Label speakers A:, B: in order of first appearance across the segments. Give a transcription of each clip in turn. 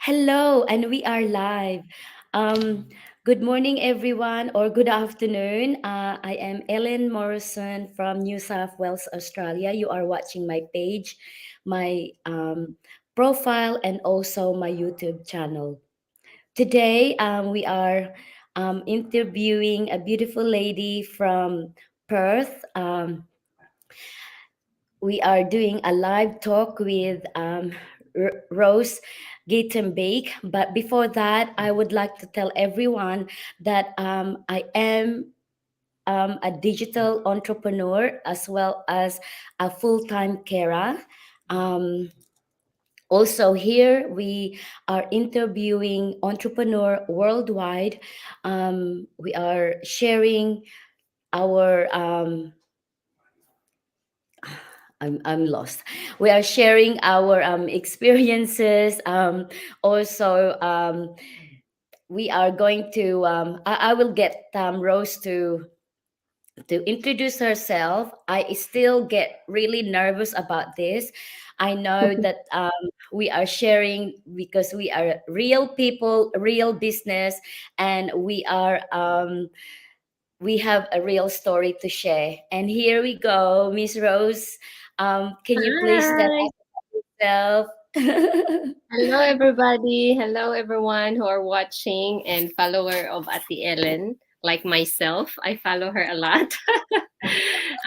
A: Hello, and we are live. Um, Good morning, everyone, or good afternoon. I am Ellen Morrison from New South Wales, Australia. You are watching my page, my profile, and also my YouTube channel. Today, we are interviewing a beautiful lady from Perth. We are doing a live talk with Rose GEYTENBEEK. But before that, I would like to tell everyone that I am a digital entrepreneur as well as a full time carer. Um, Also, here we are interviewing entrepreneur worldwide. We are sharing our I'm lost. We are sharing our experiences. Also, we are going to. I will get Rose to introduce herself. I still get really nervous about this. I know that we are sharing because we are real people, real business, and we have a real story to share. And here we go, Miss Rose. Can you please tell
B: Hi.
A: yourself?
B: Hello, everybody. Hello, everyone who are watching and follower of Ati Ellen. Like myself, I follow her a lot.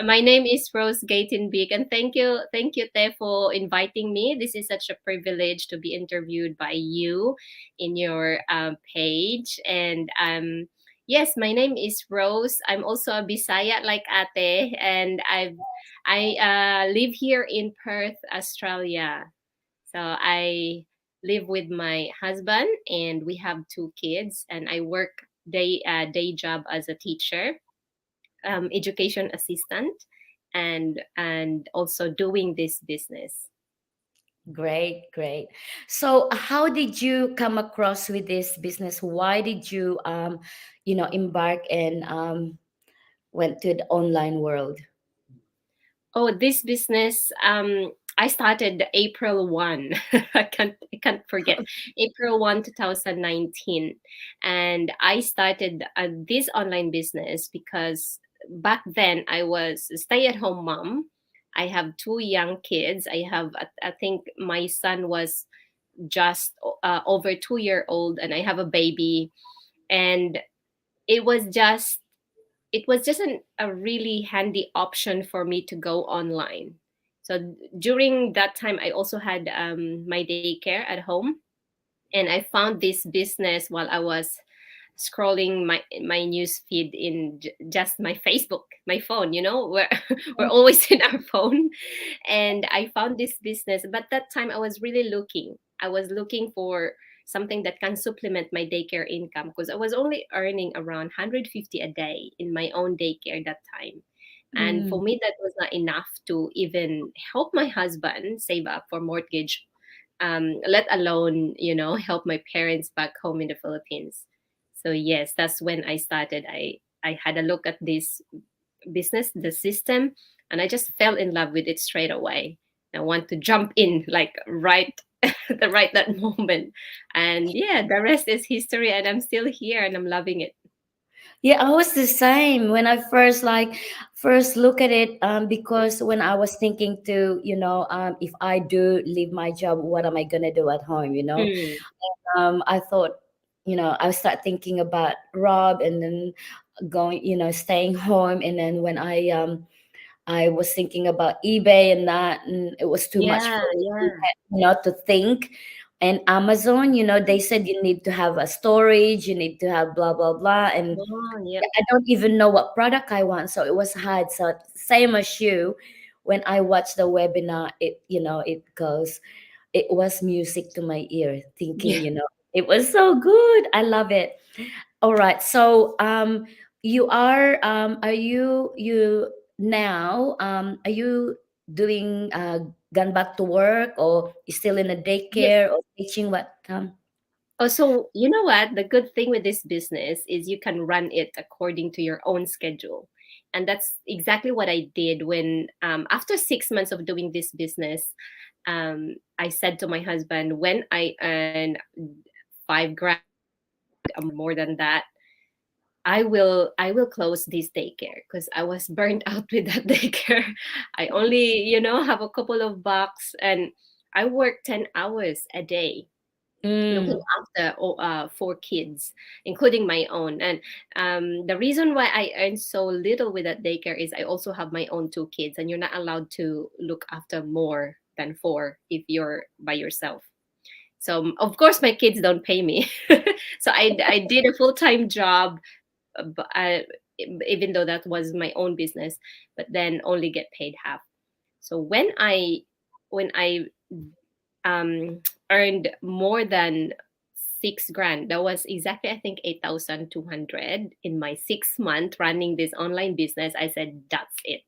B: My name is Rose Gatenbeek, and thank you, Te, for inviting me. This is such a privilege to be interviewed by you in your page. And yes, my name is Rose. I'm also a Bisaya like Ate, and I live here in Perth, Australia. So I live with my husband, and we have two kids. And I work day job as a teacher, education assistant, and also doing this business.
A: Great, great. So, how did you come across with this business? Why did you, embark and went to the online world?
B: Oh, this business. I started April 1. I can't forget April 1, 2019, and I started this online business because back then I was a stay-at-home mom. I have two young kids. I think my son was just over 2 year old, and I have a baby, and it was just a really handy option for me to go online. So during that time, I also had my daycare at home, and I found this business while I was scrolling my news feed in just my Facebook, my phone. We're we're always in our phone, and I found this business. But that time, I was really looking. I was looking for something that can supplement my daycare income because I was only earning around 150 a day in my own daycare that time. And
A: Mm,
B: for me, that was not enough to even help my husband save up for mortgage, let alone, help my parents back home in the Philippines. So yes, that's when I started. I had a look at this business, the system, and I just fell in love with it straight away. I want to jump in like right the right that moment. And yeah, the rest is history, and I'm still here and I'm loving it.
A: yeah, I was the same when I first look at it. Because when I was thinking to, if I do leave my job, what am I gonna do at home?
B: Mm.
A: I thought, I start thinking about Rob, and then going, staying home, and then when I was thinking about eBay and that, and it was too much
B: Yeah,
A: for me,
B: yeah.
A: to think. And Amazon, they said you need to have a storage, you need to have blah blah blah, and
B: Oh, yep.
A: I don't even know what product I want, so it was hard. So same as you, when I watched the webinar, it goes, it was music to my ear, thinking,
B: Yeah.
A: it was so good. I love it. All right. So, are you now, are you doing, gone back to work, or you still in a
B: Yes.
A: daycare or teaching what?
B: Oh, so you know what? The good thing with this business is you can run it according to your own schedule. And that's exactly what I did when, after 6 months of doing this business, I said to my husband, when I earn 5 grand more than that, I will close this daycare, because I was burnt out with that daycare. I only, have a couple of bucks, and I work 10 hours a day looking
A: Mm.
B: after 4 kids, including my own. And the reason why I earn so little with that daycare is I also have my own 2 kids, and you're not allowed to look after more than four if you're by yourself. So of course my kids don't pay me. So I did a full-time job, but even though that was my own business, but then only get paid half. So when I um, earned more than 6 grand. That was exactly, I think, 8,200 in my 6 month running this online business. I said, that's it.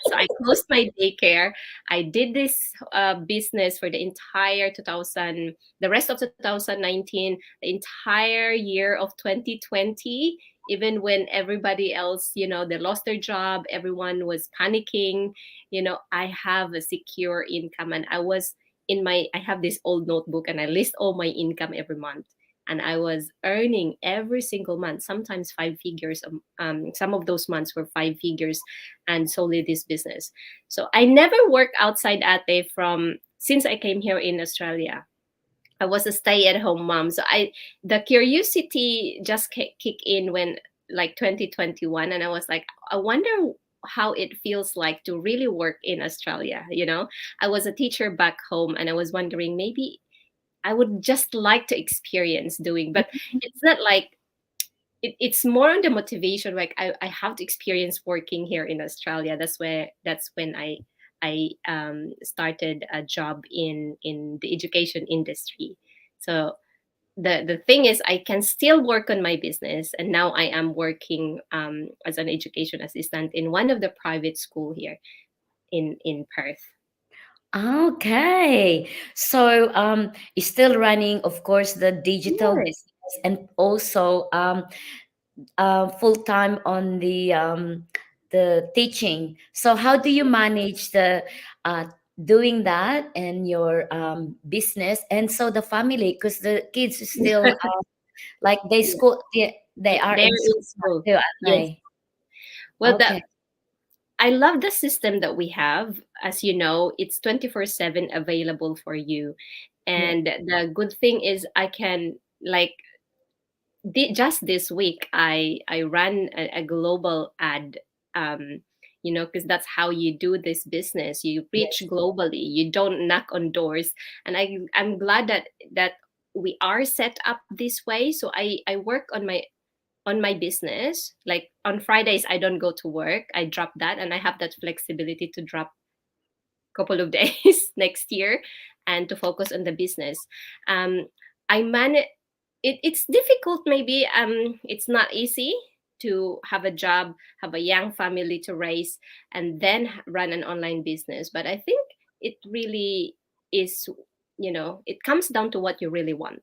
B: So I closed my daycare. I did this business for the entire 2000, the rest of 2019, the entire year of 2020. Even when everybody else, they lost their job, everyone was panicking. I have a secure income, and I have this old notebook, and I list all my income every month. And I was earning every single month, sometimes 5 figures. Some of those months were 5 figures, and solely this business. So I never worked outside Ate from since I came here in Australia. I was a stay-at-home mom. So the curiosity just kick in when like 2021, and I was like, I wonder how it feels like to really work in Australia. I was a teacher back home, and I was wondering, maybe I would just like to experience doing, but it's not like it's more on the motivation. Like I have to experience working here in Australia. That's when I started a job in the education industry. So the thing is, I can still work on my business, and now I am working as an education assistant in one of the private school here in Perth.
A: Okay. So you're still running, of course, the digital
B: Yes.
A: business, and also full time on the teaching. So how do you manage the uh, doing that and your business, and so the family, because the kids is still like they are
B: They're
A: in
B: in
A: school
B: school.
A: too, aren't
B: Yes.
A: they?
B: Well,
A: Okay.
B: I love the system that we have. As you know, it's 24/7 available for you.
A: Yeah.
B: And the good thing is I can, like, just this week I ran a global ad, because that's how you do this business. You reach
A: Yes.
B: globally. You don't knock on doors. And I'm glad that we are set up this way. So I work on my business. Like on Fridays, I don't go to work. I drop that, and I have that flexibility to drop a couple of days next year and to focus on the business. Um, I manage. It's difficult. Maybe it's not easy to have a job, have a young family to raise, and then run an online business. But I think it really is. It comes down to what you really want,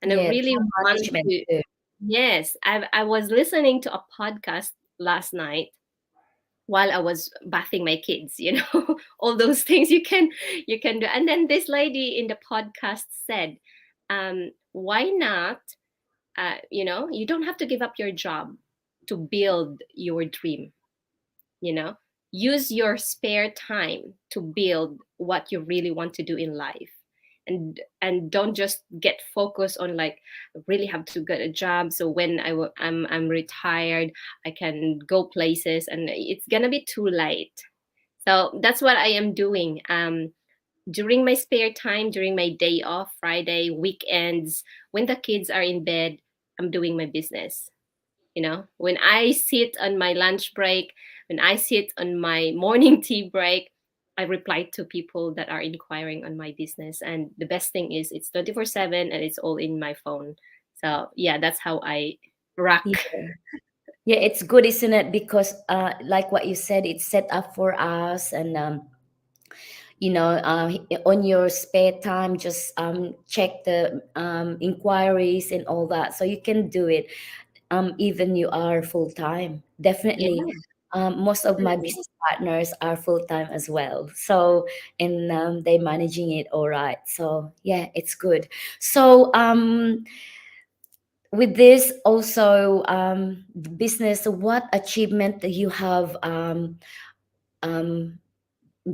B: and I
A: Yeah,
B: really
A: time
B: want
A: management
B: to.
A: too.
B: Yes, I was listening to a podcast last night while I was bathing my kids, all those things you can do. And then this lady in the podcast said, why not, you don't have to give up your job to build your dream, you know use your spare time to build what you really want to do in life, and don't just get focused on, like, really have to get a job, so when I'm retired I can go places, and it's gonna be too late. So that's what I am doing, during my spare time, during my day off, Friday, weekends, when the kids are in bed. I'm doing my business. When I sit on my lunch break, when I sit on my morning tea break, I reply to people that are inquiring on my business. And the best thing is it's 24/7 and it's all in my phone. So yeah, that's how I rock.
A: Yeah. Yeah, it's good, isn't it? Because like what you said, it's set up for us, and on your spare time, just check the inquiries and all that, so you can do it even you are full time,
B: Yeah.
A: definitely. Most of my
B: Mm.
A: business partners are full time as well. So, and they managing it all right. So yeah, it's good. So with this also business, what achievement that you have um,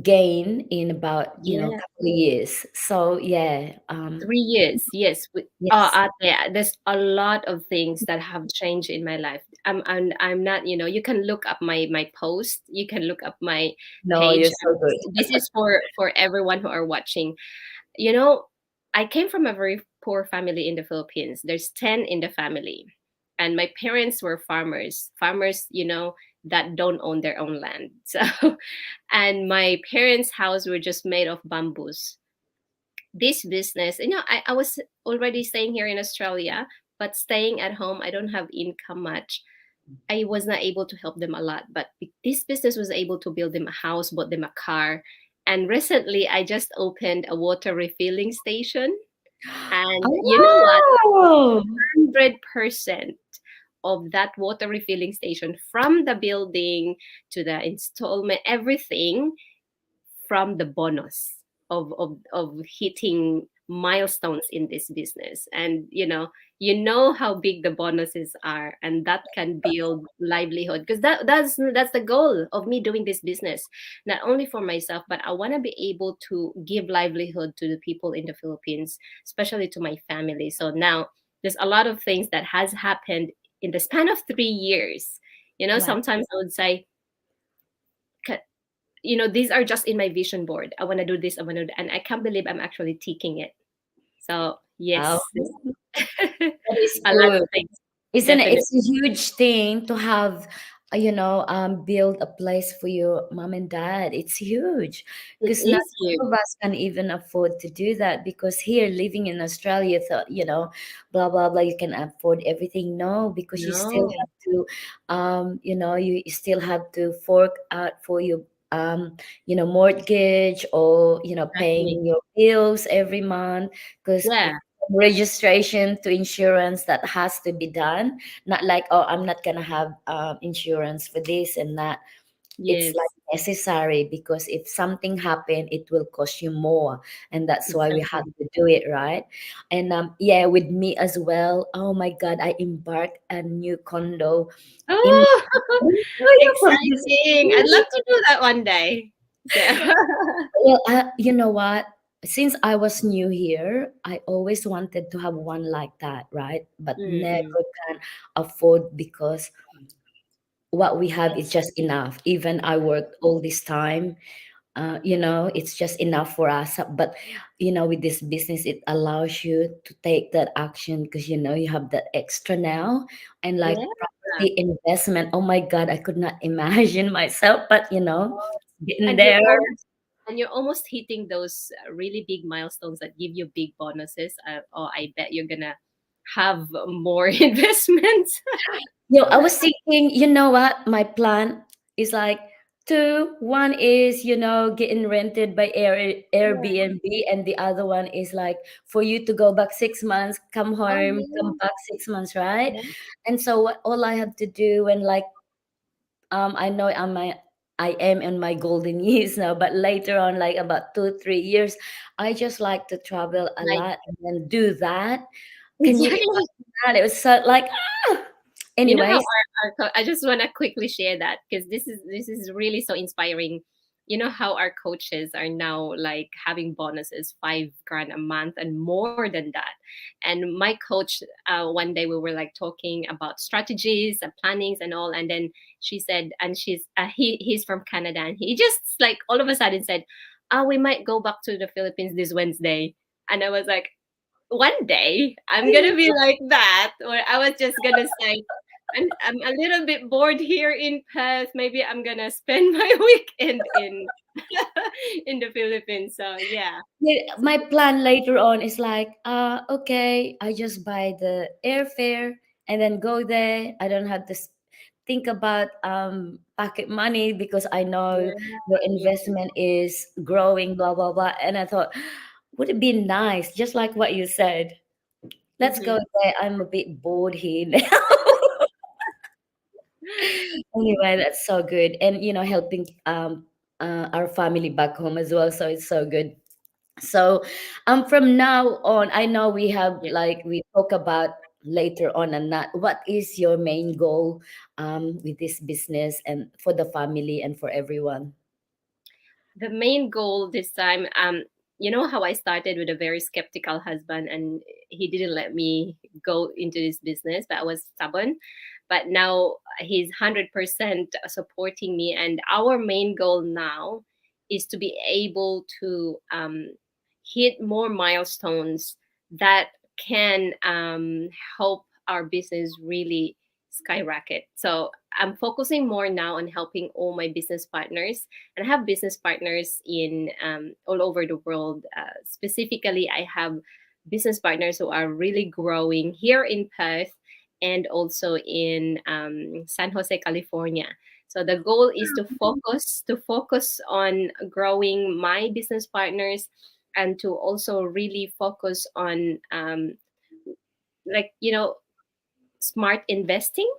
A: gained in about
B: Yeah.
A: couple of years? So yeah,
B: 3 years, yes.
A: yes,
B: Yeah, there's a lot of things that have changed in my life. I'm not, you can look up my post, you can look up my
A: no, you're
B: page.
A: so good.
B: This is for everyone who are watching. You know, I came from a very poor family in the Philippines. There's 10 in the family. And my parents were farmers. Farmers, that don't own their own land. So, and my parents' house were just made of bamboos. This business, I was already staying here in Australia, but staying at home, I don't have income much. I was not able to help them a lot, but this business was able to build them a house, bought them a car. And recently, I just opened a water refilling station. And you know what?
A: Oh,
B: 100% of that water refilling station, from the building to the installment, everything from the bonus of hitting milestones in this business. And you know how big the bonuses are, and that can build livelihood, because that's the goal of me doing this business, not only for myself, but I want to be able to give livelihood to the people in the Philippines, especially to my family. So now there's a lot of things that has happened in the span of 3 years.
A: wow.
B: Sometimes I would say, these are just in my vision board. I want to do this. I want to, and I can't believe I'm actually taking it. So
A: Wow,
B: yes,
A: that is
B: a lot
A: good.
B: of things,
A: Isn't it?
B: definitely.
A: It's a huge thing to have, build a place for your mom and dad. It's huge
B: It
A: because not
B: is huge.
A: all of us can even afford to do that. Because here, living in Australia, thought blah blah blah, you can afford everything. No, because you still
B: No,
A: have to, you still have to fork out for your, mortgage or
B: exactly.
A: paying your bills every month because
B: Yeah.
A: registration to insurance that has to be done, not like, oh, I'm not gonna have insurance for this and that. It's like
B: Yes.
A: necessary because if something happen it will cost you more, and that's why we have
B: Exactly.
A: to do it, right? And yeah, with me as well, oh my god, I embarked a new condo in
B: Oh,
A: from this.
B: exciting! I'd love to do that one day. So,
A: Well, you know what? Since I was new here, I always wanted to have one like that, right? But
B: mm-mm.
A: never can afford because what we have is just enough. Even I worked all this time, it's just enough for us. But with this business, it allows you to take that action because you have that extra now, and like
B: Yeah.
A: property investment. Oh my God, I could not imagine myself, but getting
B: And you're
A: there.
B: almost and you're almost hitting those really big milestones that give you big bonuses. Oh, I bet you're gonna have more investments.
A: I was thinking, you know what? My plan is like two. One is, getting rented by
B: Yeah.
A: Airbnb, and the other one is like for you to go back 6 months, come
B: Oh
A: home, come
B: yeah.
A: back 6 months, right?
B: Yeah.
A: And so what all I have to do when like I know I am in my golden years now, but later on, like about 2, 3 years, I just like to travel a
B: Like
A: lot and then do that. Can you
B: exactly.
A: imagine that? It was so like
B: You know how
A: anyways.
B: I just want to quickly share that, because this is really so inspiring. You know how our coaches are now like having bonuses 5 grand a month and more than that. And my coach, one day we were like talking about strategies and plannings and all, and then she said, and he's from Canada, and he just like all of a sudden said, we might go back to the Philippines this Wednesday. And I was like, one day I'm gonna be like that, or I was just gonna say, I'm a little bit bored here in Perth. Maybe I'm gonna spend my weekend in in the Philippines. So yeah,
A: Yeah, my plan later on is like, okay, I just buy the airfare and then go there. I don't have to think about pocket money because I know
B: yeah,
A: your
B: yeah,
A: investment is growing, blah blah blah. And I thought, would it be nice, just like what you said? Let's go
B: hmm
A: there. I'm a bit bored here now. Anyway, that's so good. And helping our family back home as well. So it's so good. So from now on, I know we have,
B: Yeah.
A: like, we talk about later on, and that what is your main goal with this business and for the family and for everyone?
B: The main goal this time, you know how I started with a very skeptical husband, and he didn't let me go into this business, but I was stubborn. But now he's 100% supporting me, and our main goal now is to be able to hit more milestones that can help our business really skyrocket. So I'm focusing more now on helping all my business partners, and I have business partners in all over the world. Specifically, I have business partners who are really growing here in Perth and also in San Jose, California. So the goal is to focus on growing my business partners, and to also really focus on like smart investing,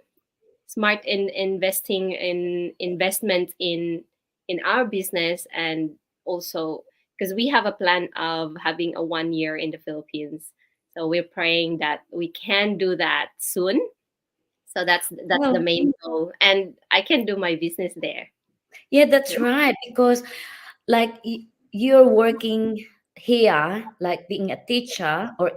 B: smart in investing in investment in our business. And also because we have a plan of having a 1 year in the Philippines, so we're praying that we can do that soon. So that's the
A: Well,
B: main goal, and I can do my business there.
A: yeah, that's right. Because like you're working here, like being a teacher, or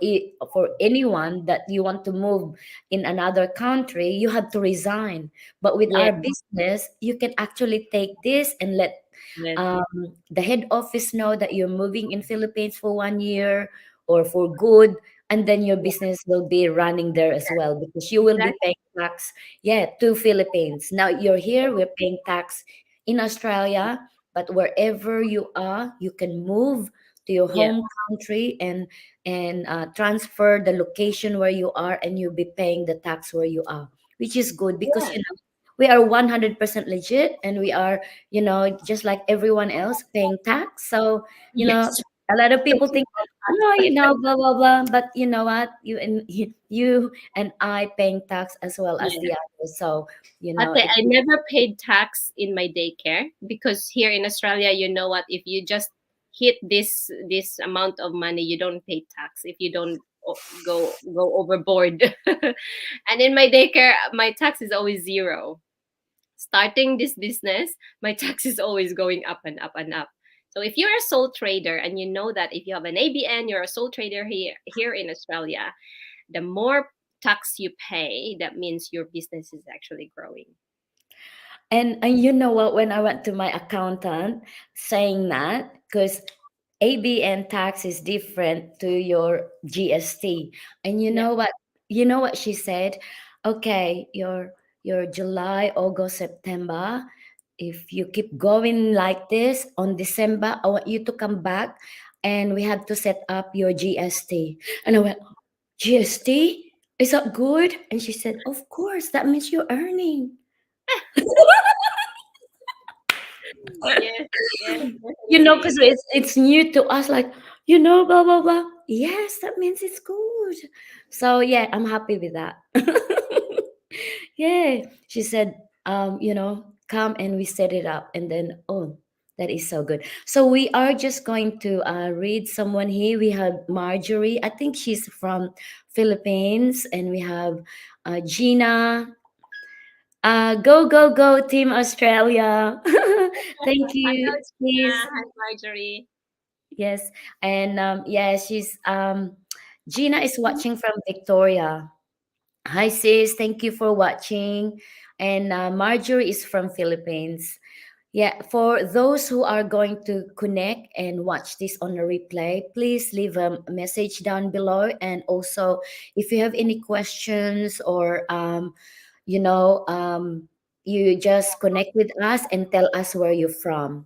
A: for anyone that you want to move in another country, you have to resign. But with
B: Yeah.
A: our business, you can actually take this and let
B: Yes.
A: um, the head office know that you're moving in Philippines for 1 year or for good, and then your
B: Yeah.
A: business will be running there as well because you will be
B: Exactly.
A: paying tax, yeah, to Philippines. Now you're here, we're paying tax in Australia, but wherever you are, you can move to your
B: Yeah.
A: home country and transfer the location where you are, and you'll be paying the tax where you are, which is good because
B: Yeah.
A: we are 100% legit, and we are just like everyone else paying tax. So
B: Yes.
A: a lot of people think, no, blah blah blah, but you know what, you and I paying tax as well as
B: Yeah.
A: the others. So
B: Okay,
A: it
B: I never paid tax in my daycare, because here in Australia, you know what? If you just hit this amount of money, you don't pay tax if you don't go overboard. And in my daycare, my tax is always zero. Starting this business, my tax is always going up and up and up. So if you're a sole trader, and you know that if you have an ABN, you're a sole trader here in Australia, the more tax you pay, that means your business is actually growing.
A: and you know what, when I went to my accountant saying that, because ABN tax is different to your GST. And
B: Yeah.
A: you know what she said? Okay, your July, August, September, if you keep going like this, on December, I want you to come back and we have to set up your GST. And I went, GST? Is that good? And she said, of course, that means you're earning.
B: Yes, yes,
A: Because
B: definitely.
A: it's new to us, like, blah blah blah. Yes, that means it's good. So yeah, I'm happy with that. Yeah, she said, come and we set it up, and then, oh, that is so good. So we are just going to read someone here. We have Marjorie. I think she's from Philippines, and we have Gina. Go go go, Team Australia! Thank
B: Hello,
A: you.
B: Gina.
A: Please.
B: Hi, Marjorie.
A: Yes, and yeah, she's Gina is watching from Victoria. Hi sis, thank you for watching. And Marjorie is from Philippines. Yeah, for those who are going to connect and watch this on a replay, please leave a message down below. And also, if you have any questions, or you know, you just connect with us and tell us where you're from.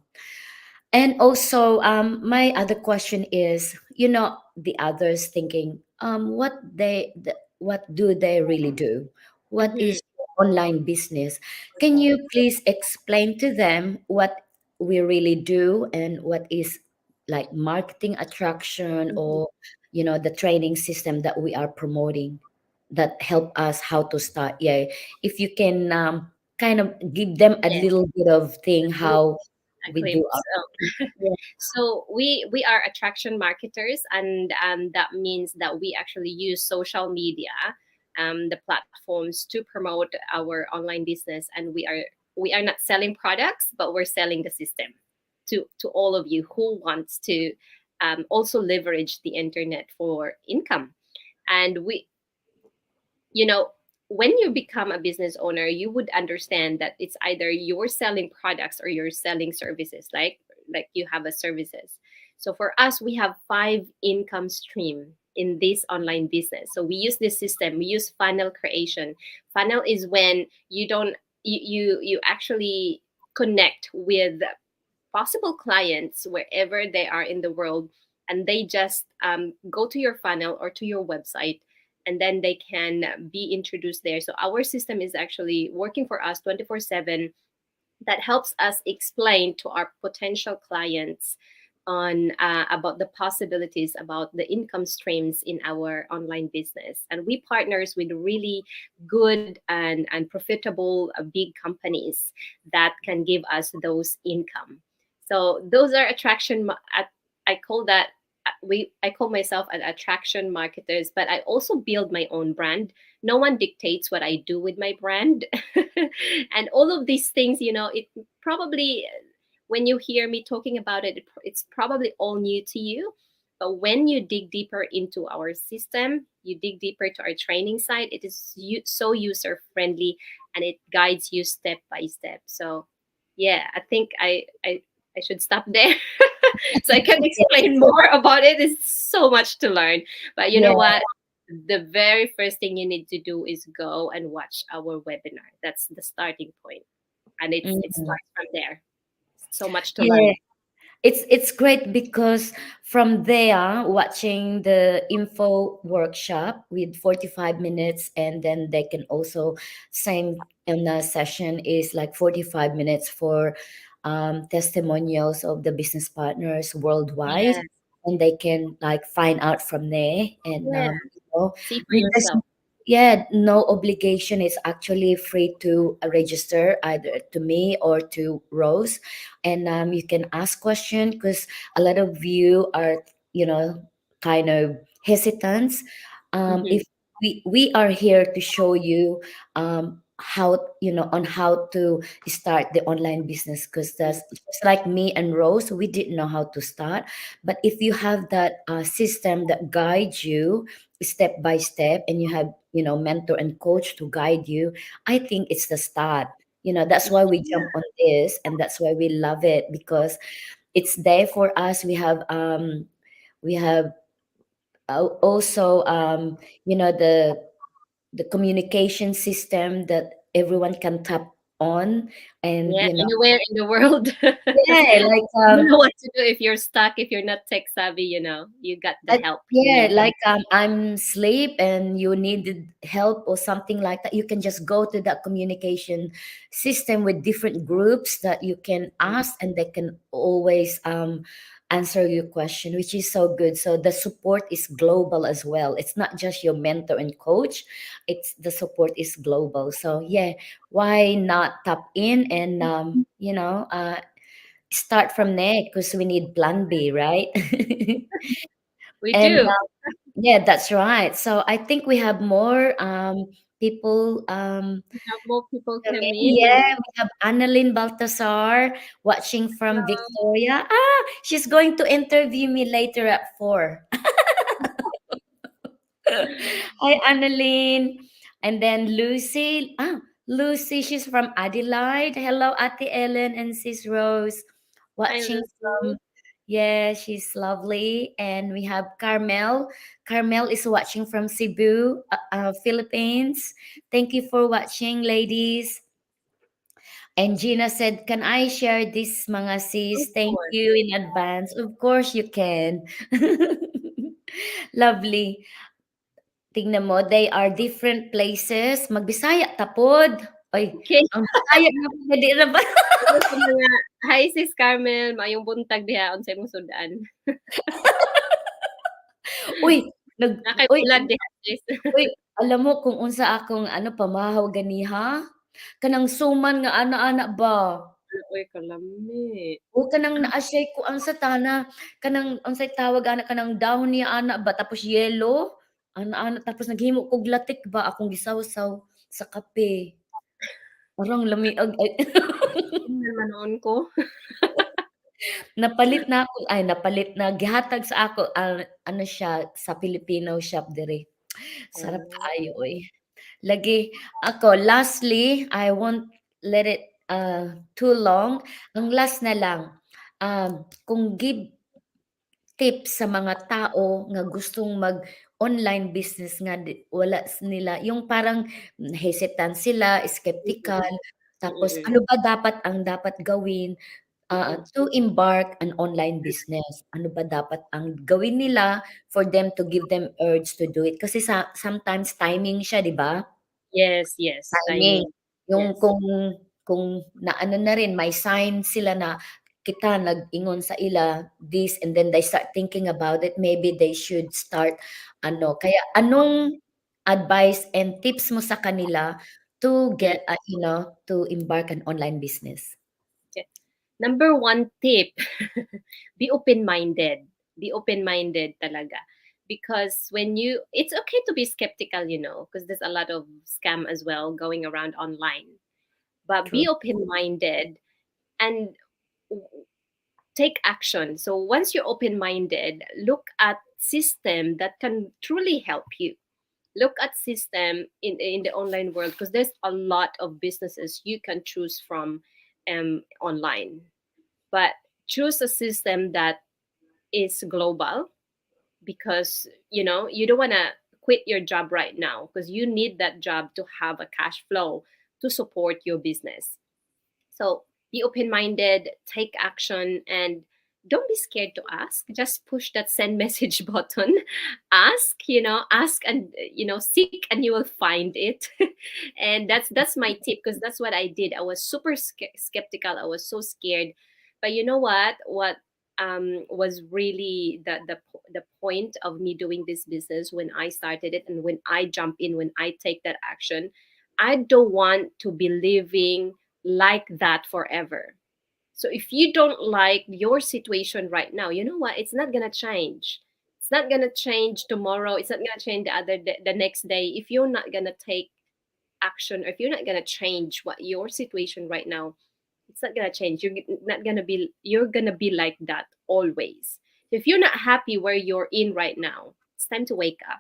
A: And also, my other question is, the others thinking, what do they really do? What
B: Mm-hmm.
A: is online business? Can you please explain to them what we really do, and what is like marketing attraction,
B: Mm-hmm.
A: or the training system that we are promoting that help us how to start? Yeah, if you can kind of give them a
B: Yes,
A: little bit of thing
B: a
A: how
B: a
A: we do
B: glimpse.
A: our. Yeah.
B: So we are attraction marketers, and that means that we actually use social media, the platforms to promote our online business, and we are not selling products, but we're selling the system to all of you who wants to also leverage the internet for income. And you know, when you become a business owner, you would understand that it's either you're selling products or you're selling services, like you have a services. So for us, we have five income stream in this online business. So we use this system. We use funnel creation. Funnel is when you don't you actually connect with possible clients wherever they are in the world, and they just go to your funnel or to your website, and then they can be introduced there. So our system is actually working for us 24/7, that helps us explain to our potential clients on about the possibilities about the income streams in our online business. And we partners with really good and profitable big companies that can give us those income. So those are I call that I call myself an attraction marketers, but I also build my own brand. No one dictates what I do with my brand. And all of these things, it probably, when you hear me talking about it, it's probably all new to you. But when you dig deeper into our system, you dig deeper to our training site, it is so user friendly, and it guides you step by step. So yeah, I think I should stop there. So I can explain more about it. There's so much to learn. But you know
A: Yeah.
B: what? The very first thing you need to do is go and watch our webinar. That's the starting point, and it
A: Mhm.
B: starts from there. So much to
A: Yeah.
B: learn.
A: It's great because from there, watching the info workshop with 45 minutes, and then they can also same in a session is like 45 minutes for testimonials of the business partners worldwide,
B: Yes,
A: and they can like find out from there. And
B: yeah. See for
A: with this,
B: yourself.
A: yeah, no obligation. It's actually free to register either to me or to Rose, and you can ask question because a lot of you are, you know, kind of hesitant.
B: Hmm.
A: If we are here to show you how, on how to start the online business, because that's just like me and Rose, we didn't know how to start. But if you have that system that guides you step by step, and you have, mentor and coach to guide you, I think it's the start. That's why we jump on this, and that's why we love it, because it's there for us. We have also, the communication system that everyone can tap on. And
B: Yeah, anywhere in the world.
A: yeah, like
B: You know what to do if you're stuck, if you're not tech savvy, you got the help you
A: yeah,
B: need.
A: like I'm sleep and you needed help or something like that. You can just go to that communication system with different groups that you can ask, and they can always answer your question, which is so good. So the support is global as well. It's not just your mentor and coach; it's the support is global. So yeah, why not tap in and start from there, because we need plan B, right?
B: We
A: And
B: do.
A: yeah, that's right. So I think we have more people
B: We have more people come
A: coming.
B: in.
A: Yeah, we have Annalyn Baltasar watching from Victoria. She's going to interview me later at 4. Hi, Annalyn. And then Lucy. Lucy, she's from Adelaide. Hello, Ate Ellen and Sis Rose.
B: Hi,
A: Watching
B: Lucy.
A: from, yeah, she's lovely. And we have Carmel. Carmel is watching from Cebu, Philippines. Thank you for watching, ladies. And Gina said, can I share this, mga
B: Of
A: sis? Thank
B: course.
A: you in advance. Of course you can. Lovely. Tingnan mo, they are different places. Magbisaya tapod. Oy,
B: Okay.
A: ang Bisaya na pwede na ba?
B: Hello sa mga, hi sis Carmel, mayong buntag diha unsay mong sudan.
A: Uy,
B: Nakay
A: uy,
B: bulad diha sis.
A: uy, alam mo kung unsa akong pamahaw ganiha? Kanang suman nga ana-ana ba?
B: Uy, kalami.
A: O kanang naa siya'y kuan sa tana, kanang unsay tawag ana, kanang dahon niya ana ba tapos yellow, ana-ana tapos naghimo kog latik ba akong gisawsaw sa kape. Parang lamiag ay
B: Tingnan manoon ko.
A: napalit na ako ay napalit na gihatag sa ako, ano siya sa Filipino shop diri. Sarap
B: Oh,
A: kaayo oy. Lagi ako lastly, I won't let it, too long. Ang last na lang, kung give tips sa mga tao nga gustong mag-online business nga wala nila yung parang hesitant sila, skeptical,
B: mm,
A: tapos
B: mm.
A: ano ba dapat ang dapat gawin,
B: Mm.
A: to embark an online business? Ano ba dapat ang gawin nila for them to give them urge to do it? Kasi sometimes timing siya, 'di ba?
B: Yes, yes,
A: Timing,
B: timing.
A: yung
B: Yes.
A: kung naano na rin may sign sila na kita nag-ingon sa ila this and then they start thinking about it, maybe they should start ano. Kaya anong advice and tips mo sa kanila to
B: Mm,
A: get, to embark an online business?
B: okay. Number one tip, be open-minded. Be open-minded talaga. Because when you, it's okay to be skeptical, because there's a lot of scam as well going around online. But
A: True.
B: be open-minded and take action. So once you're open-minded, look at system that can truly help you. Look at system in the online world because there's a lot of businesses you can choose from online. But choose a system that is global because you don't want to quit your job right now because you need that job to have a cash flow to support your business. So be open minded, take action, and don't be scared to ask. Just push that send message button. Ask, ask and seek, and you will find it. And that's my tip because that's what I did. I was super skeptical. I was so scared, but you know what? What was really the point of me doing this business when I started it and when I jump in, when I take that action. I don't want to be living like that forever. So if you don't like your situation right now, you know what? It's not gonna change. It's not gonna change tomorrow. It's not gonna change the next day if you're not gonna take action or if you're not gonna change what your situation right now. It's not gonna change. You're gonna be like that always. If you're not happy where you're in right now, it's time to wake up.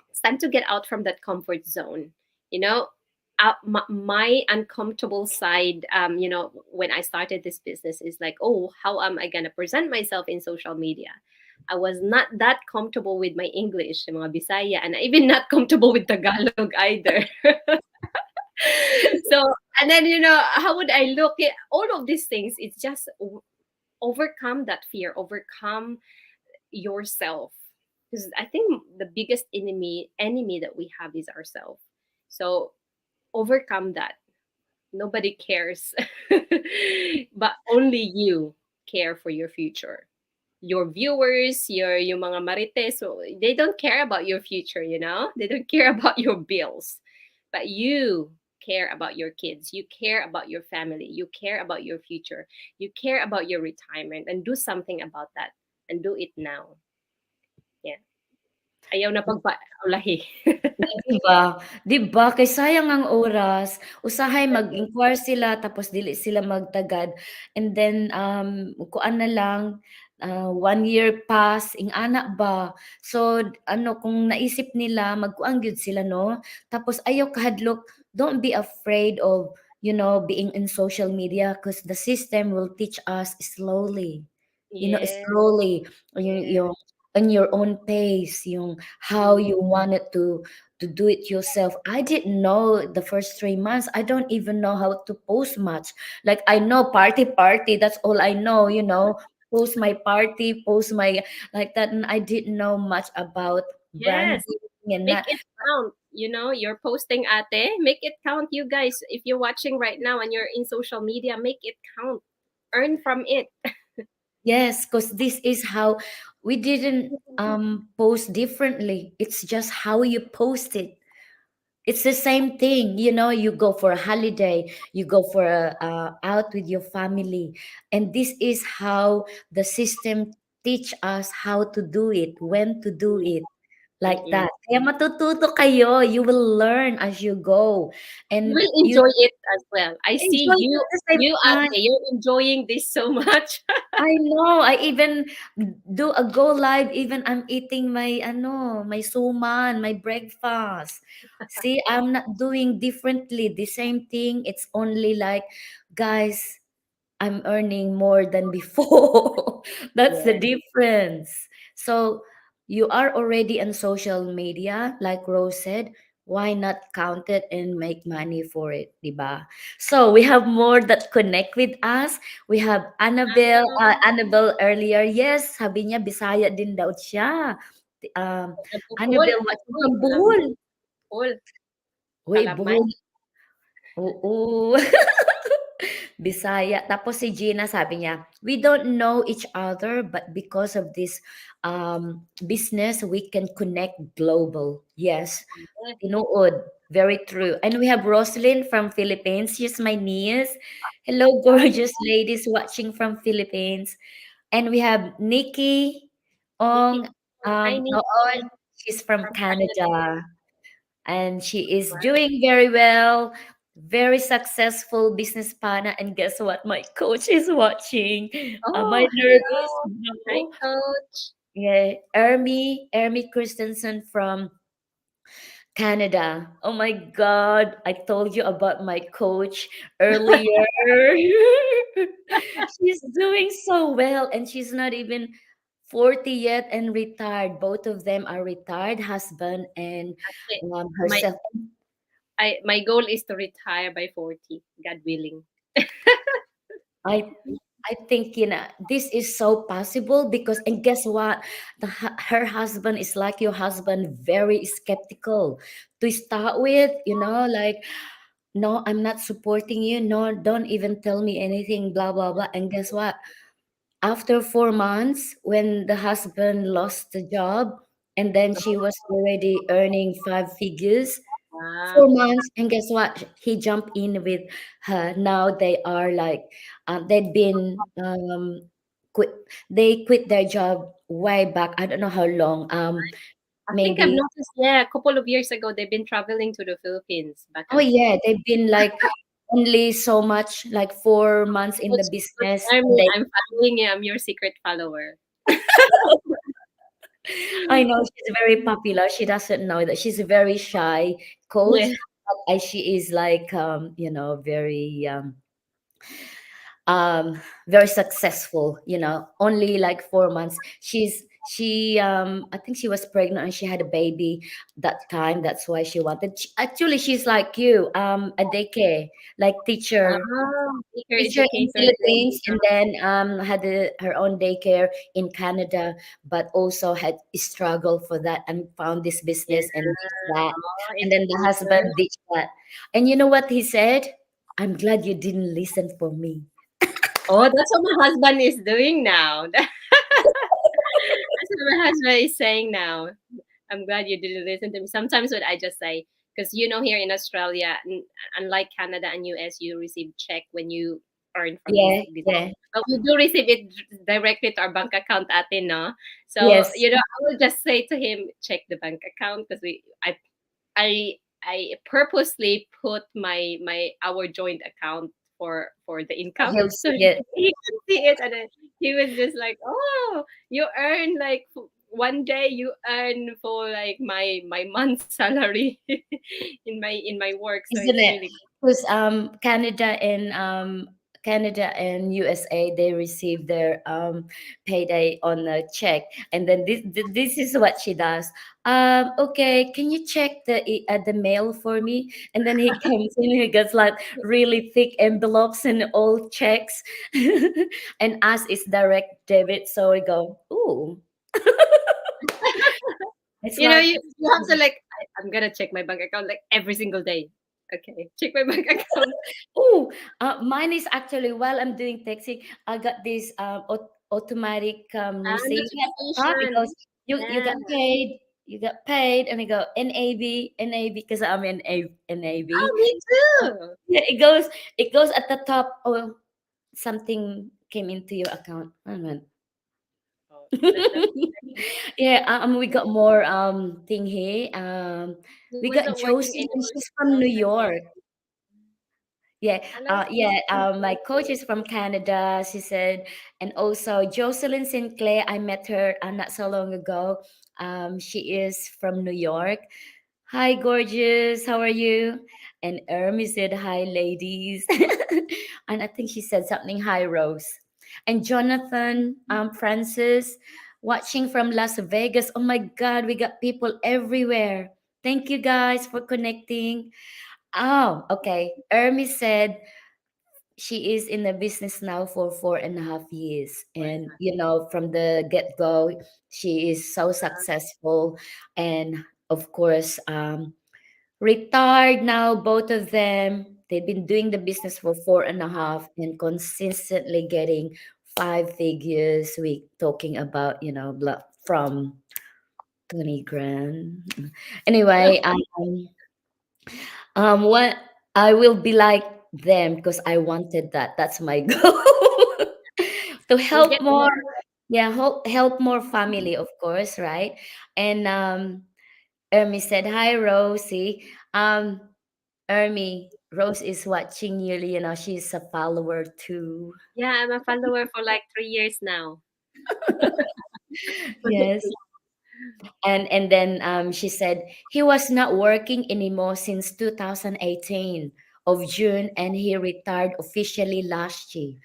B: It's time to get out from that comfort zone. You know, my uncomfortable side, when I started this business is like, oh, how am I gonna present myself in social media? I was not that comfortable with my English, yung mga Bisaya, and even not comfortable with Tagalog either. So, and then how would I look at all of these things? It's just overcome that fear, overcome yourself, because I think the biggest enemy that we have is ourselves. So overcome that. Nobody cares, but only you care for your future. Your viewers, your mga marites, so they don't care about your future. They don't care about your bills, but you care about your kids. You care about your family. You care about your future. You care about your retirement, and do something about that, and do it now. Yeah. Ayaw na pagpaulahi.
A: 'Di ba? 'Di ba kay sayang ang oras, usahay mag-inquire sila tapos dili sila magtagad and then, kuan na lang, 1 year pass ing-ana ba. So ano kung naisip nila magkuan gyud sila 'no, tapos ayaw kahadlok, don't be afraid of, being in social media 'cause the system will teach us slowly.
B: Yes,
A: Slowly,
B: yes.
A: yung on your own pace, yung how
B: Mm.
A: you wanted to do it yourself. I didn't know the first 3 months. I don't even know how to post much. Like I know party party. That's all I know. Post my party, post my like that, and I didn't know much about
B: Yes.
A: branding and
B: Make
A: that.
B: it count. You're posting ate. Make it count, you guys. If you're watching right now and you're in social media, make it count. Earn from it.
A: Yes, because this is how we didn't post differently. It's just how you post it. It's the same thing, you know. You go for a holiday, you go for a out with your family, and this is how the system teach us how to do it, when to do it, like
B: Mm-mm.
A: that. Kaya matututo kayo, you will learn as you go,
B: You
A: and
B: will
A: you
B: enjoy it as well. I see
A: enjoy it
B: you,
A: at the same
B: you
A: time.
B: Ate, you're enjoying this so much.
A: I know. I even do a go live. Even I'm eating my ano, my suman, my breakfast. See, I'm not doing differently. The same thing. It's only like, guys, I'm earning more than before. That's the
B: Yes.
A: difference. So you are already on social media, like Rose said. Why not count it and make money for it, diba? So we have more that connect with us. We have Annabelle,
B: Ah,
A: Annabelle earlier. Yes, sabi niya Bisaya din daw siya. Um,
B: sa Bohol,
A: Annabelle watching
B: uy,
A: from
B: alam mo,
A: Bohol.
B: Bohol,
A: Wait,
B: Kalamay.
A: Bohol. Oo. Bisaya. Tapos si Gina sabi niya, we don't know each other, but because of this business, we can connect global. Yes,
B: Eh,
A: tinuod. Very true. And we have Roslyn from Philippines. She's my niece. Hello,
B: ah,
A: gorgeous ladies watching from Philippines. And we have Nikki
B: Nikki.
A: Ong.
B: Hi,
A: Noon.
B: Nikki
A: She's from
B: from Canada.
A: Canada, and she is doing very well, very successful business partner. And guess what? My coach is watching. Am I
B: Oh,
A: nervous?
B: hello. Hi,
A: No.
B: Coach.
A: Yeah, Ermi Christensen from Canada. Oh my God, I told you about my coach earlier. She's doing so well, and she's not even 40 yet and retired. Both of them are retired, husband and
B: Ate, my
A: herself.
B: my goal is to retire by 40, God willing.
A: I I think, you know, this is so possible because, and guess what, her husband is like your husband, very skeptical to start with, you know, like, no, I'm not supporting you, no, don't even tell me anything, blah blah blah. And guess what, after 4 months, when the husband lost the job, and then she was already earning 5 figures,
B: Ah,
A: 4 months, and guess what? He jumped in with her. Now they are like, they'd been quit. They quit their job way back. I don't know how long.
B: I think I've
A: Maybe.
B: noticed, yeah, a couple of years ago, they've been traveling to the Philippines back
A: Oh
B: and forth.
A: yeah, they've been like only so much, like 4 months in the
B: Coach
A: business, and
B: Army,
A: they.
B: I'm following you. I'm your secret follower.
A: I know she's very popular. She doesn't know that she's a very shy coach.
B: Yeah.
A: But she is like, you know, very very successful, you know, only like 4 months. I think she was pregnant and she had a baby that time. That's why she wanted, actually she's like you, a daycare, like teacher,
B: Speaker
A: teacher in
B: educator.
A: Philippines, and then had her own daycare in Canada, but also had struggle for that and found this
B: Yeah.
A: business and did that. And then the
B: Educator.
A: husband did that. And you know what he said? I'm glad you didn't listen for me.
B: Oh, that's what my husband is doing now. That's what my husband is saying now. I'm glad you didn't listen to me. Sometimes what I just say, because here in Australia, unlike Canada and US, you receive check when you earn from this
A: Yeah,
B: business.
A: yeah,
B: But we do receive it directly to our bank account, ate, no? So,
A: yes.
B: I will just say to him, check the bank account because I I purposely put my our joint account for the income
A: He'll
B: so
A: see it.
B: he can see it, and then he was just like, "Oh, you earn like one day you earn for like my month's salary in my work." So
A: Isn't
B: it's
A: it?
B: really
A: Because Canada and USA, they receive their payday on a check, and then this is what she does. Okay, can you check the mail for me? And then he comes in, he gets like really thick envelopes and all checks, and us is direct debit. So we go, ooh, it's like.
B: you have to like I'm gonna check my bank account like every single day. Okay, check my bank account.
A: Oh, mine is actually while I'm doing taxi, I got this automatic receipt at the top. It
B: Notification.
A: goes, you got
B: Yeah.
A: paid. You got paid, and I go NAB, NAB, because I'm in
B: Oh,
A: NAB.
B: me too.
A: Yeah, it goes at the top. Oh, something came into your account. I mean,
B: Oh, that's
A: yeah, we got more thing here.
B: he
A: We got
B: wasn't working
A: Josie, and
B: anymore
A: she's from New York.
B: 2008.
A: Yeah,
B: Hello,
A: yeah.
B: Josie.
A: My coach is from Canada. She said, and also Jocelyn Sinclair. I met her not so long ago. She is from New York. Hi, gorgeous. How are you? And Ermi said, "Hi, ladies." And I think she said something. Hi, Rose. And Jonathan, Francis, watching from Las Vegas. Oh my God, we got people everywhere. Thank you guys for connecting. Oh, okay. Ermi said she is in the business now for 4.5 years. And, from the get go, she is so successful. And of course, retired now, both of them. They've been doing the business for 4.5 and consistently getting 5 figures. We talking about, from 20 grand. Anyway, what I will be like them because I wanted that. That's my goal. To
B: We'll
A: help
B: get
A: more,
B: there.
A: yeah, help more family, of course, right? And Ermi said, "Hi, Rosie." Ermi, Rose is watching you. She's a follower too.
B: Yeah, I'm a follower for like 3 years now.
A: Yes. And then she said he was not working anymore since 2018 of June, and he retired officially last year.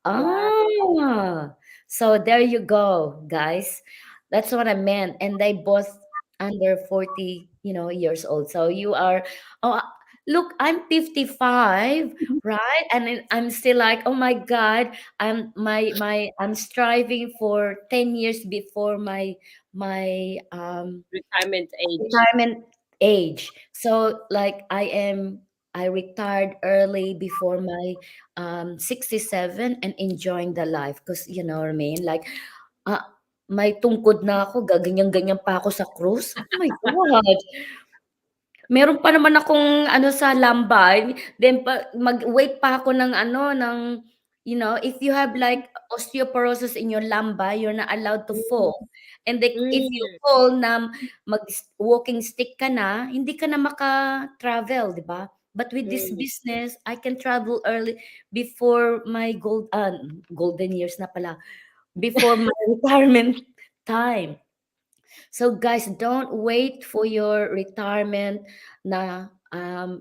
B: Wow.
A: Ah, so there you go, guys. That's what I meant. And they both under 40, years old. So you are, oh, look, I'm 55, right? And then I'm still like, oh my God, I'm striving for 10 years before my
B: Retirement age.
A: retirement age. So like I retired early before my 67 and enjoying the life because you know what I mean? Like uh, may tungkod na ako, gaganyan-ganyan pa ako sa cruise. Oh my God. Meron pa naman akong ano sa lambay, then mag-wait pa ako ng ano, if you have like osteoporosis in your lumbar, you're not allowed to fall. And if you
B: Mm,
A: fall na walking stick ka na, hindi ka na maka-travel, 'di ba? But with this
B: mm.
A: business, I can travel early before my golden years na pala, before my retirement time. So guys, don't wait for your retirement na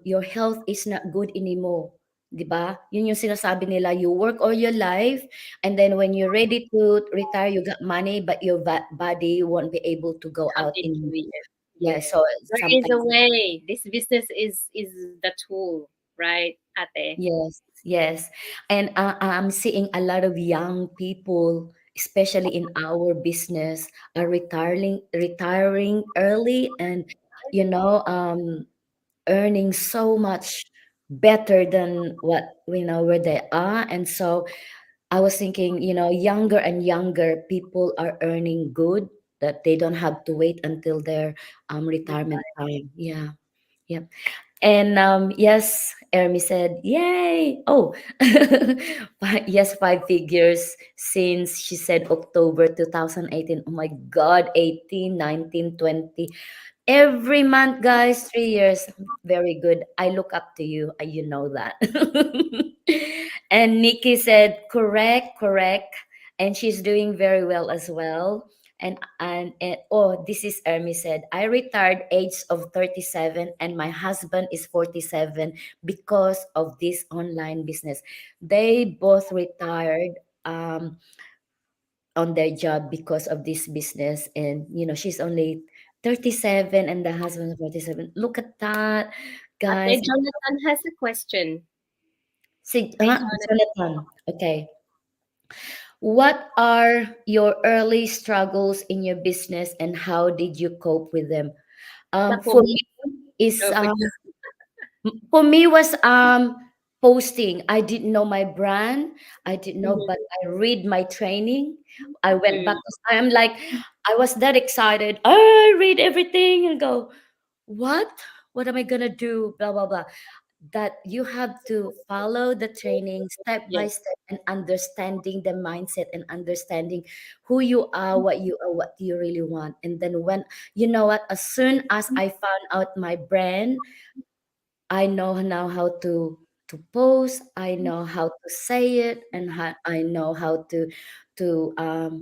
A: your health is not good anymore. 'Di ba? Yun yung sinasabi nila, you work all your life and then when you're ready to retire, you got money but your body won't be able to go
B: Can't
A: out in.
B: enjoy it.
A: Yeah,
B: Yeah.
A: so
B: There is a
A: sometimes.
B: way. This business is the tool, right, Ate?
A: Yes, yes. And I'm seeing a lot of young people, especially in our business, are retiring early and you know, earning so much better than what where they are. And so I was thinking, younger and younger people are earning good that they don't have to wait until their retirement time. Yeah. Yeah. And yes, Ermi said, "Yay!" Oh, yes, 5 figures since she said October 2018. Oh my God, 18, 19, 20. Every month, guys, 3 years. Very good. I look up to you. You know that. And Nikki said, correct, correct. And she's doing very well as well. And oh, this is Ermi said, I retired age of 37 and my husband is 47 because of this online business. They both retired on their job because of this business. And she's only 37 and the husband is 47. Look at that, guys.
B: Ate Jonathan has a question. Hi, Jonathan.
A: Jonathan, okay. What are your early struggles in your business and how did you cope with them?
B: Not for
A: For
B: me.
A: me, is
B: No, for you.
A: for me was posting. I didn't know my brand. I didn't know,
B: Mhm,
A: but I read my training. I went back.
B: mm,
A: I'm like, I was that excited. I read everything and go, what? What am I gonna do? Blah blah blah. That you have to follow the training step by
B: Yes.
A: step and understanding the mindset and understanding who you are, what you are, what you really want. And then when you know what, as soon as I found out my brand, I know now how to post. I know how to say it, and I know how to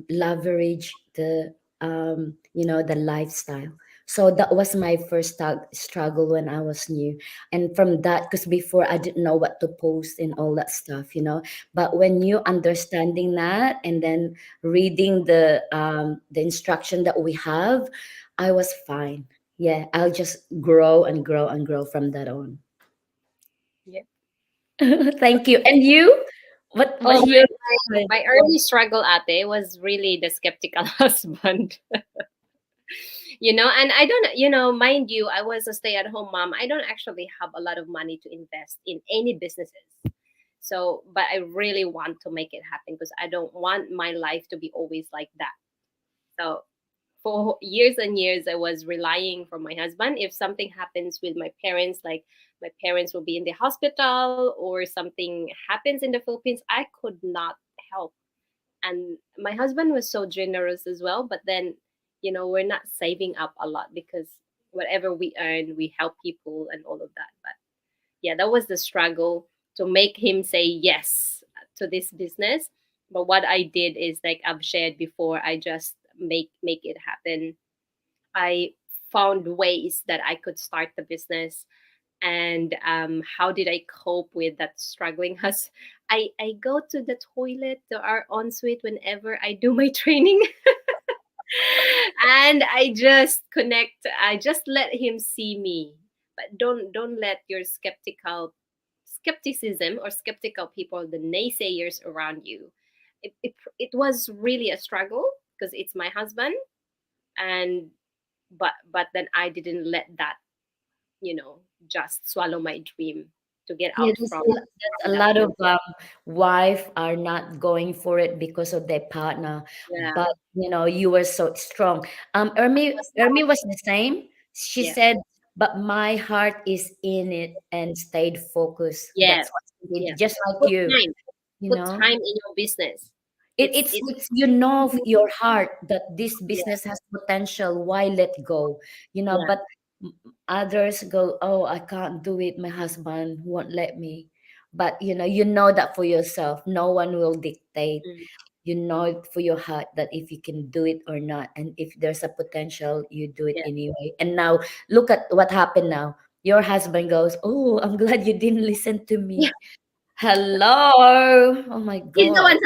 A: leverage the the lifestyle. So that was my first struggle when I was new, and from that, because before I didn't know what to post and all that stuff. But when you understanding that and then reading the instruction that we have, I was fine. Yeah, I'll just grow and grow and grow from that on.
B: Yeah.
A: Thank you. And you? What
B: Oh,
A: year?
B: my early struggle, ate, was really the skeptical husband. And I don't, mind you, I was a stay-at-home mom. I don't actually have a lot of money to invest in any businesses. So, but I really want to make it happen because I don't want my life to be always like that. So, for years and years, I was relying for my husband. If something happens with my parents, like my parents will be in the hospital or something happens in the Philippines, I could not help. And my husband was so generous as well, but then we're not saving up a lot because whatever we earn we help people and all of that. But yeah, that was the struggle to make him say yes to this business. But what I did is, like I've shared before, I just make it happen. I found ways that I could start the business. And how did I cope with that struggling? Has I go to the toilet, to our ensuite, whenever I do my training. And I just let him see me. But don't let your skepticism or skeptical people, the naysayers around you. It was really a struggle because it's my husband. And but then I didn't let that just swallow my dream to get
A: Yeah,
B: out
A: there's a
B: from that
A: lot of
B: mindset.
A: wife are not going for it because of their partner,
B: Yeah.
A: but you were so strong. Ermi was the same. She
B: Yeah.
A: said, "But my heart is in it and stayed focused."
B: Yes.
A: That's what she
B: Yeah.
A: did, just like
B: Put
A: you.
B: time.
A: You
B: Put
A: know,
B: time in your business.
A: it,
B: It's
A: it's
B: it's
A: it's your heart that this
B: yeah.
A: business has potential. Why let go?
B: Yeah.
A: But others go, oh, I can't do it. My husband won't let me. But you know that for yourself. No one will dictate.
B: Mm,
A: You know it for your heart that if you can do it or not, and if there's a potential, you do it
B: yeah.
A: anyway. And now look at what happened now. Your husband goes, oh, I'm glad you didn't listen to
B: Yeah.
A: me. Hello. Oh my
B: He's the
A: God.
B: one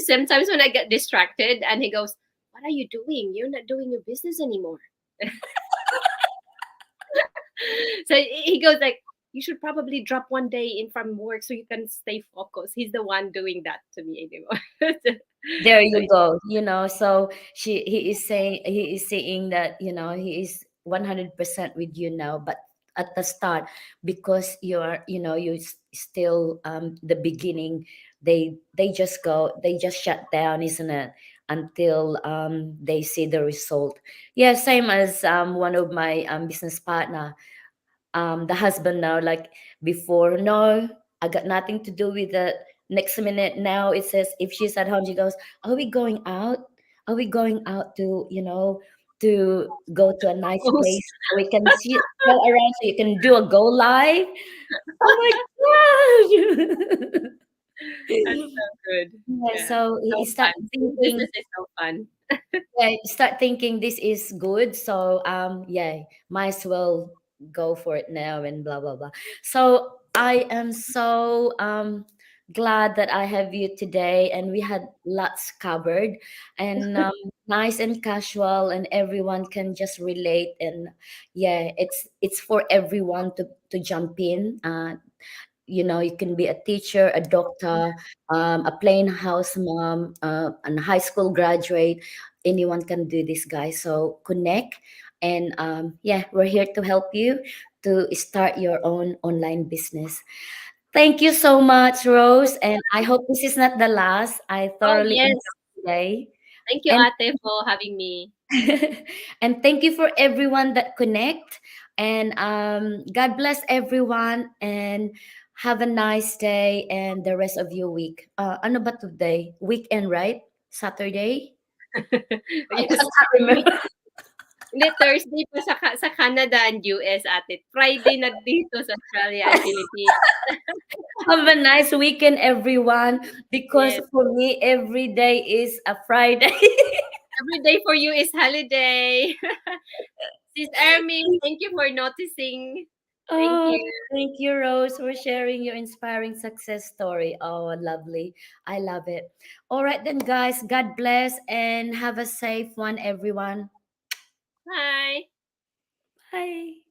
B: sometimes when I get distracted and he goes, "What are you doing? You're not doing your business anymore." So he goes like, "You should probably drop one day in from work so you can stay focused." He's the one doing that to me anymore.
A: There
B: So
A: you go. So he is saying that he is 100% with you now, but at the start, because you still the beginning, they just shut down, isn't it? Until they see the result. Yeah, same as one of my business partner, the husband now, like before, no, I got nothing to do with it. Next minute now it says, if she's at home, she goes, are we going out, to to go to a nice
B: close.
A: place so we can see go around, so you can do a go live. Oh my god.
B: That's so good.
A: Yeah,
B: Yeah.
A: so
B: So
A: he
B: fun.
A: start
B: See,
A: thinking.
B: business is so fun.
A: Yeah, you start thinking this is good, so yeah, might as well go for it now and blah blah blah. So I am so glad that I have you today, and we had lots covered, and nice and casual, and everyone can just relate. And yeah, it's for everyone to jump in. You can be a teacher, a doctor, a plain house mom, and high school graduate. Anyone can do this, guys. So connect, and yeah, we're here to help you to start your own online business. Thank you so much, Rose, and I hope this is not the last. I
B: Oh
A: thoroughly
B: yes.
A: enjoyed today.
B: Thank you,
A: And
B: Ate, for having me.
A: And thank you for everyone that connect. And God bless everyone and have a nice day and the rest of your week. Ano ba today? Weekend, right? Saturday? I
B: Yes.
A: can't remember.
B: Hindi, Thursday pa sa Canada and US, ate. Friday na dito sa Australia and Philippines.
A: Have a nice weekend, everyone. Because
B: Yes.
A: for me, every day is a Friday.
B: Every day for you is holiday. Sis Ermi, thank you for noticing. Thank
A: Oh,
B: you.
A: thank you, Rose, for sharing your inspiring success story. Oh, lovely. I love it. All right, then, guys, God bless and have a safe one, everyone.
B: Bye.
A: Bye.